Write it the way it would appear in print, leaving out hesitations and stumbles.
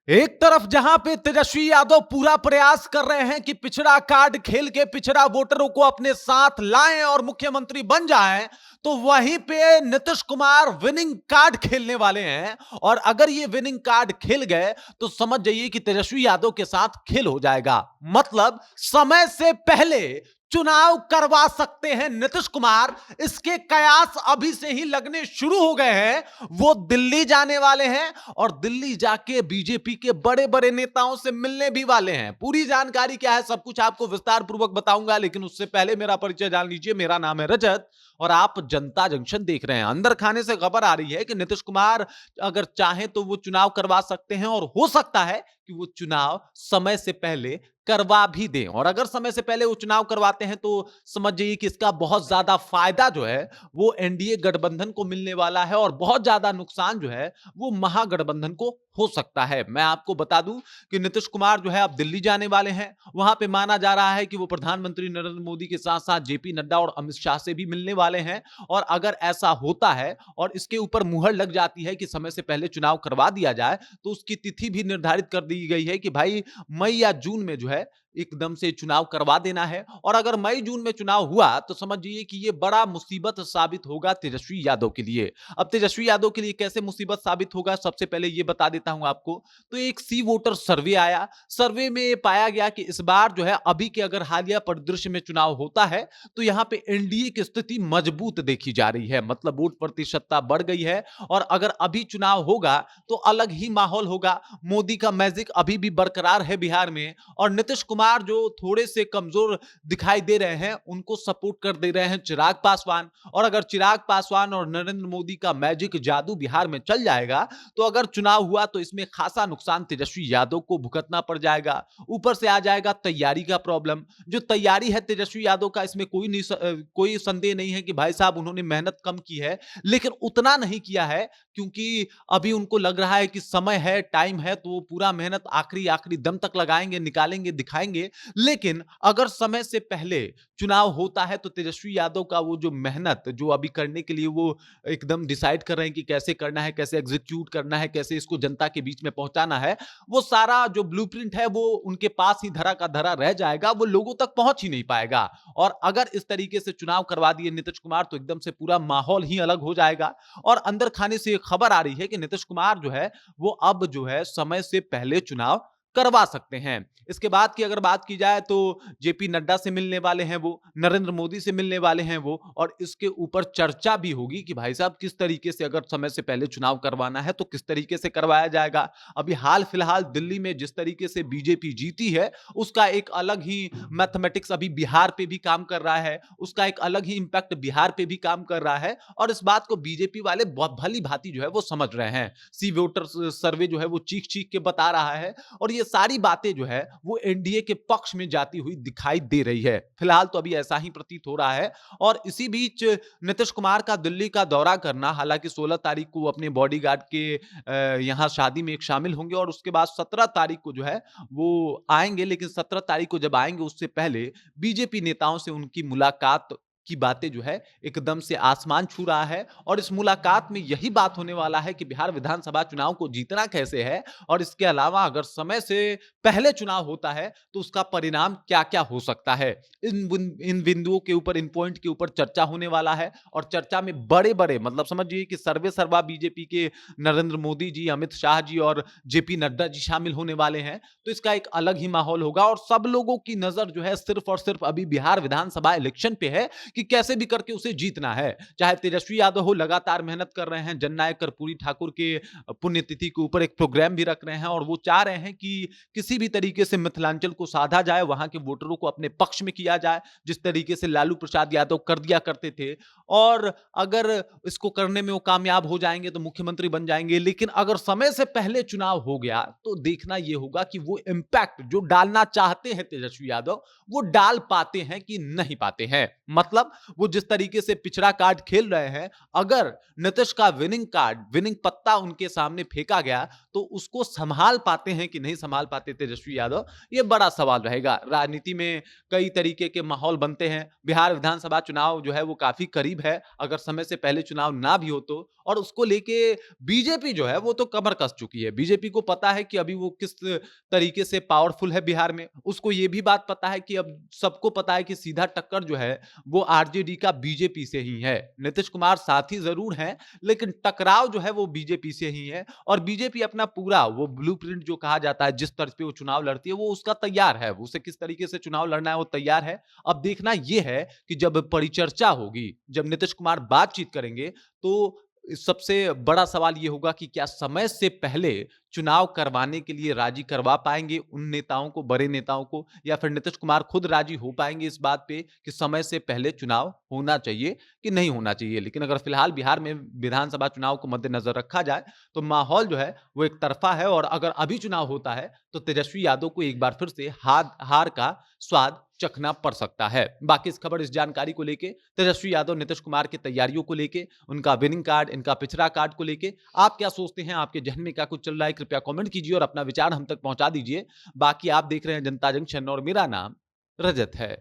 एक तरफ जहां पे तेजस्वी यादव पूरा प्रयास कर रहे हैं कि पिछड़ा कार्ड खेल के पिछड़ा वोटरों को अपने साथ लाएं और मुख्यमंत्री बन जाएं, तो वहीं पे नीतीश कुमार विनिंग कार्ड खेलने वाले हैं। और अगर ये विनिंग कार्ड खेल गए तो समझ जाइए कि तेजस्वी यादव के साथ खेल हो जाएगा। मतलब समय से पहले चुनाव करवा सकते हैं नीतीश कुमार। इसके कयास अभी से ही लगने शुरू हो गए हैं। वो दिल्ली जाने वाले हैं और दिल्ली जाके बीजेपी के बड़े बड़े नेताओं से मिलने भी वाले हैं। पूरी जानकारी क्या है सब कुछ आपको विस्तार पूर्वक बताऊंगा, लेकिन उससे पहले मेरा परिचय जान लीजिए। मेरा नाम है रजत और आप जनता जंक्शन देख रहे हैं। अंदर खाने से खबर आ रही है कि नीतीश कुमार अगर चाहें तो वो चुनाव करवा सकते हैं और हो सकता है कि वो चुनाव समय से पहले करवा भी दें। और अगर समय से पहले वो चुनाव करवाते हैं तो समझ जाइए कि इसका बहुत ज्यादा फायदा जो है वो एनडीए गठबंधन को मिलने वाला है और बहुत ज्यादा नुकसान जो है वो महागठबंधन को हो सकता है। मैं आपको बता दूं कि नीतीश कुमार जो है अब दिल्ली जाने वाले हैं। वहां पे माना जा रहा है कि वो प्रधानमंत्री नरेंद्र मोदी के साथ साथ जेपी नड्डा और अमित शाह से भी मिलने वाले हैं। और अगर ऐसा होता है और इसके ऊपर मुहर लग जाती है कि समय से पहले चुनाव करवा दिया जाए, तो उसकी तिथि भी निर्धारित कर दी गई है कि भाई मई या जून में जो है एकदम से चुनाव करवा देना है। और अगर मई जून में चुनाव हुआ तो समझिए कि यह बड़ा मुसीबत साबित होगा तेजस्वी यादव के लिए। अब तेजस्वी यादव के लिए कैसे मुसीबत साबित होगा, सबसे पहले यह बता देता हूं आपको। तो एक सी वोटर सर्वे आया। सर्वे में पाया गया कि इस बार जो है अभी के अगर हालिया परिदृश्य में चुनाव होता है तो यहां पे एनडीए की स्थिति मजबूत देखी जा रही है। मतलब वोट प्रतिशतता बढ़ गई है। और अगर अभी चुनाव होगा तो अलग ही माहौल होगा। मोदी का मैजिक अभी भी बरकरार है बिहार में। और नीतीश कुमार जो थोड़े से कमजोर दिखाई दे रहे हैं उनको सपोर्ट कर दे रहे हैं चिराग पासवान। और अगर चिराग पासवान और नरेंद्र मोदी का मैजिक जादू बिहार में चल जाएगा तो अगर चुनाव हुआ तो इसमें खासा नुकसान तेजस्वी यादव को भुगतना पड़ जाएगा। ऊपर से आ जाएगा तैयारी का प्रॉब्लम। जो तैयारी है तेजस्वी यादव का, इसमें कोई संदेह नहीं है कि भाई साहब उन्होंने मेहनत कम की है, लेकिन उतना नहीं किया है क्योंकि अभी उनको लग रहा है कि समय है, टाइम है, तो वो पूरा मेहनत आखिरी आखिरी दम तक लगाएंगे, निकालेंगे, दिखाएंगे। लेकिन अगर समय से पहले चुनाव होता है तो तेजस्वी यादव का वो जो मेहनत जो अभी करने के लिए वो एकदम डिसाइड कर रहे हैं कि कैसे करना है, कैसे एग्जीक्यूट करना है, कैसे इसको जनता के बीच में पहुंचाना है, वो सारा जो ब्लूप्रिंट है वो उनके पास ही धरा का धरा रह जाएगा। वो लोगों तक पहुंच ही नहीं पाएगा। और अगर इस तरीके से चुनाव करवा दिए नीतीश कुमार तो एकदम से पूरा माहौल ही अलग हो जाएगा। और अंदर खाने से खबर आ रही है कि नीतीश कुमार जो है वो अब जो है समय से पहले चुनाव करवा सकते हैं। इसके बाद की अगर बात की जाए तो जेपी नड्डा से मिलने वाले हैं वो, नरेंद्र मोदी से मिलने वाले हैं वो। और इसके ऊपर चर्चा भी होगी कि भाई साहब किस तरीके से अगर समय से पहले चुनाव करवाना है तो किस तरीके से करवाया जाएगा। अभी हाल फिलहाल दिल्ली में जिस तरीके से बीजेपी जीती है उसका एक अलग ही मैथमेटिक्स अभी बिहार पे भी काम कर रहा है, उसका एक अलग ही इंपैक्ट बिहार पे भी काम कर रहा है। और इस बात को बीजेपी वाले बहुत भली भांति जो है वो समझ रहे हैं। सी वोटर सर्वे जो है वो चीख चीख के बता रहा है। और ये सारी बातें जो है वो एनडीए के पक्ष में जाती हुई दिखाई दे रही है। फिलहाल तो अभी ऐसा ही प्रतीत हो रहा है। और इसी बीच नीतीश कुमार का दिल्ली का दौरा करना, हालांकि 16 तारीख को अपने बॉडीगार्ड के यहां शादी में एक शामिल होंगे और उसके बाद 17 तारीख को जो है वो आएंगे। लेकिन 17 तारीख को जब आएंगे उससे पहले बीजेपी नेताओं से उनकी मुलाकात की बातें जो है एकदम से आसमान छू रहा है। और इस मुलाकात में यही बात होने वाला है कि बिहार विधानसभा चुनाव को जीतना कैसे है। और इसके अलावा अगर समय से पहले चुनाव होता है तो उसका परिणाम क्या क्या हो सकता है, इन बिंदुओं के ऊपर, इन पॉइंट के ऊपर चर्चा होने वाला है। और चर्चा में बड़े बड़े मतलब समझिए कि सर्वे सर्वा बीजेपी के नरेंद्र मोदी जी, अमित शाह जी और जेपी नड्डा जी शामिल होने वाले हैं। तो इसका एक अलग ही माहौल होगा। और सब लोगों की नजर जो है सिर्फ और सिर्फ अभी बिहार विधानसभा इलेक्शन पे है कि कैसे भी करके उसे जीतना है। चाहे तेजस्वी यादव हो, लगातार मेहनत कर रहे हैं। जननायक कर्पूरी ठाकुर के पुण्यतिथि के ऊपर एक प्रोग्राम भी रख रहे हैं और वो चाह रहे हैं कि किसी भी तरीके से मिथिलांचल को साधा जाए, वहां के वोटरों को अपने पक्ष में किया जाए, जिस तरीके से लालू प्रसाद यादव कर दिया करते थे। और अगर इसको करने में वो कामयाब हो जाएंगे तो मुख्यमंत्री बन जाएंगे। लेकिन अगर समय से पहले चुनाव हो गया तो देखना यह होगा कि वो इंपैक्ट जो डालना चाहते हैं तेजस्वी यादव वो डाल पाते हैं कि नहीं पाते हैं। मतलब मतलब वो जिस तरीके से पिछड़ा कार्ड खेल रहे हैं, अगर नीतीश का विनिंग कार्ड, विनिंग पत्ता उनके सामने फेंका गया तो उसको संभाल पाते हैं कि नहीं संभाल पाते तेजस्वी यादव, ये बड़ा सवाल रहेगा। राजनीति में कई तरीके के माहौल बनते हैं। बिहार विधानसभा चुनाव जो है वो काफी करीब है, अगर समय से पहले चुनाव ना भी हो तो, और उसको लेके बीजेपी जो है वो तो कमर कस चुकी है। बीजेपी को पता है कि अभी वो किस तरीके से पावरफुल है बिहार में। उसको ये भी बात पता है कि अब सबको पता है कि सीधा टक्कर जो है वो आरजेडी का बीजेपी से ही है। नीतीश कुमार साथी जरूर हैं, लेकिन टकराव जो है वो बीजेपी से ही है, और बीजेपी अपना पूरा वो ब्लूप्रिंट जो कहा जाता है, जिस तर्ज पे वो चुनाव लड़ती है, वो उसका तैयार है। उसे किस तरीके से चुनाव लड़ना है वो तैयार है। अब देखना यह है कि जब परिचर्चा होगी, जब नीतीश कुमार बातचीत करेंगे, तो सबसे बड़ा सवाल यह होगा कि क्या समय से पहले चुनाव करवाने के लिए राजी करवा पाएंगे उन नेताओं को, बड़े नेताओं को, या फिर नीतीश कुमार खुद राजी हो पाएंगे इस बात पे कि समय से पहले चुनाव होना चाहिए कि नहीं होना चाहिए। लेकिन अगर फिलहाल बिहार में विधानसभा चुनाव को मद्देनजर रखा जाए तो माहौल जो है वो एक तरफा है, और अगर अभी चुनाव होता है तो तेजस्वी यादव को एक बार फिर से हार का स्वाद चखना पड़ सकता है। बाकी इस खबर, इस जानकारी को लेके, तेजस्वी यादव नीतीश कुमार की तैयारियों को लेके, उनका विनिंग कार्ड, इनका पिछड़ा कार्ड को लेके आप क्या सोचते हैं? आपके जहन में क्या कुछ चल रहा है? कृपया कमेंट कीजिए और अपना विचार हम तक पहुंचा दीजिए। बाकी आप देख रहे हैं जनता जंक्शन और मेरा नाम रजत है।